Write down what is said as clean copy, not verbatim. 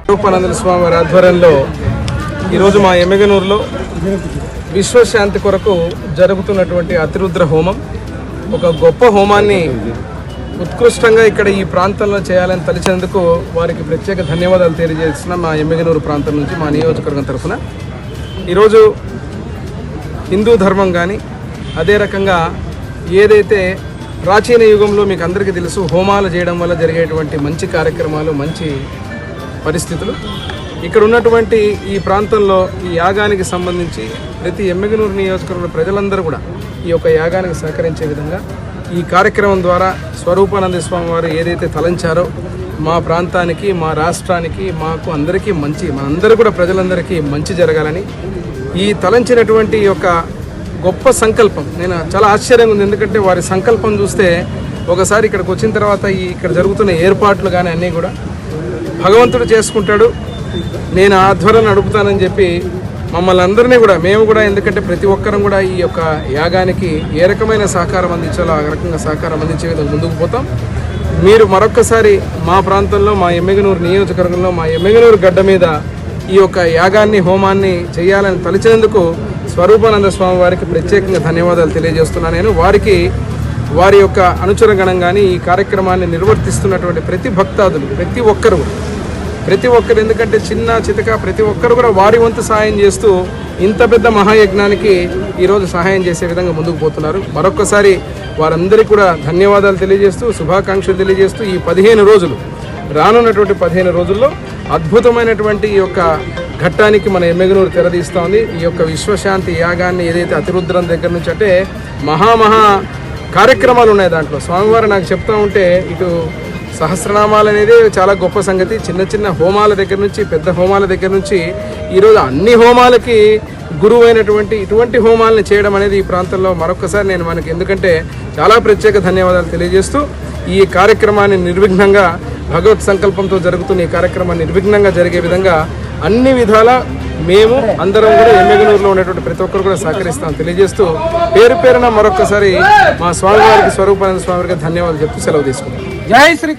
స్వరూపానంద స్వామి వారి ఆధ్వర్యంలో ఈరోజు మా ఎమ్మెగనూరులో విశ్వశాంతి కొరకు జరుగుతున్నటువంటి అతిరుద్ర హోమం, ఒక గొప్ప హోమాన్ని ఉత్కృష్టంగా ఇక్కడ ఈ ప్రాంతంలో చేయాలని తలిచేందుకు వారికి ప్రత్యేక ధన్యవాదాలు తెలియజేస్తున్నాం. మా ఎమ్మెగనూరు ప్రాంతం నుంచి మా నియోజకవర్గం తరఫున ఈరోజు హిందూ ధర్మం కానీ అదే రకంగా ఏదైతే ప్రాచీన యుగంలో మీకు అందరికీ తెలుసు హోమాలు చేయడం వల్ల జరిగేటువంటి మంచి కార్యక్రమాలు, మంచి పరిస్థితులు ఇక్కడ ఉన్నటువంటి ఈ ప్రాంతంలో ఈ యాగానికి సంబంధించి ప్రతి ఎమ్మెగనూరు నియోజకవర్గంలో ప్రజలందరూ కూడా ఈ యొక్క యాగానికి సహకరించే విధంగా ఈ కార్యక్రమం ద్వారా స్వరూపానంద స్వామి వారు ఏదైతే తలంచారో మా ప్రాంతానికి, మా రాష్ట్రానికి, మాకు అందరికీ మంచి, మనందరూ కూడా ప్రజలందరికీ మంచి జరగాలని ఈ తలంచినటువంటి యొక్క గొప్ప సంకల్పం నేను చాలా ఆశ్చర్యంగా ఉంది. ఎందుకంటే వారి సంకల్పం చూస్తే ఒకసారి ఇక్కడికి వచ్చిన తర్వాత ఇక్కడ జరుగుతున్న ఏర్పాట్లు కానీ అన్నీ కూడా భగవంతుడు చేసుకుంటాడు, నేను ఆధ్వర్యం నడుపుతానని చెప్పి మమ్మల్ని అందరినీ కూడా మేము కూడా, ఎందుకంటే ప్రతి ఒక్కరం కూడా ఈ యొక్క యాగానికి ఏ రకమైన సహకారం అందించాలో ఆ రకంగా సహకారం అందించే విధంగా ముందుకు పోతాం. మీరు మరొక్కసారి మా ప్రాంతంలో, మా ఎమ్మెగనూరు నియోజకవర్గంలో, మా ఎమ్మెగనూరు గడ్డ మీద ఈ యొక్క యాగాన్ని, హోమాన్ని చేయాలని తలిచేందుకు స్వరూపానంద స్వామి వారికి ప్రత్యేకంగా ధన్యవాదాలు తెలియజేస్తున్నాను. నేను వారి యొక్క అనుచరగణం కానీ ఈ కార్యక్రమాన్ని నిర్వర్తిస్తున్నటువంటి ప్రతి భక్తాదులు, ప్రతి ఒక్కరు ఎందుకంటే చిన్న చితక ప్రతి ఒక్కరు కూడా వారి వంతు సహాయం చేస్తూ ఇంత పెద్ద మహాయజ్ఞానికి ఈరోజు సహాయం చేసే విధంగా ముందుకు పోతున్నారు. మరొక్కసారి వారందరికీ కూడా ధన్యవాదాలు తెలియజేస్తూ, శుభాకాంక్షలు తెలియజేస్తూ ఈ 15 రోజులు, రానున్నటువంటి 15 రోజుల్లో అద్భుతమైనటువంటి ఈ యొక్క ఘట్టానికి మన ఎమ్మెగనూరు తెరదీస్తూ ఉంది. ఈ యొక్క విశ్వశాంతి యాగాన్ని ఏదైతే అతిరుద్రం దగ్గర నుంచి అంటే మహా కార్యక్రమాలు ఉన్నాయి. దాంట్లో స్వామివారు నాకు చెప్తూ ఉంటే ఇటు సహస్రనామాలు అనేది చాలా గొప్ప సంగతి, చిన్న చిన్న హోమాల దగ్గర నుంచి పెద్ద హోమాల దగ్గర నుంచి ఈరోజు అన్ని హోమాలకి గురువు అయినటువంటి ఇటువంటి హోమాలను చేయడం అనేది ఈ ప్రాంతంలో మరొకసారి నేను మనకి ఎందుకంటే చాలా ప్రత్యేక ధన్యవాదాలు తెలియజేస్తూ ఈ కార్యక్రమాన్ని నిర్విఘ్నంగా భగవత్ సంకల్పంతో జరుగుతున్న ఈ కార్యక్రమాన్ని నిర్విఘ్నంగా జరిగే విధంగా అన్ని విధాల మేము అందరం కూడా ఎమ్మెగనూరులో ఉన్నటువంటి ప్రతి ఒక్కరు కూడా సహకరిస్తాం తెలియజేస్తూ పేరున మరొకసారి మా స్వామివారికి, స్వరూపానంద స్వామి వారికి ధన్యవాదాలు చెప్తూ సెలవు తీసుకుంటాం. జై శ్రీ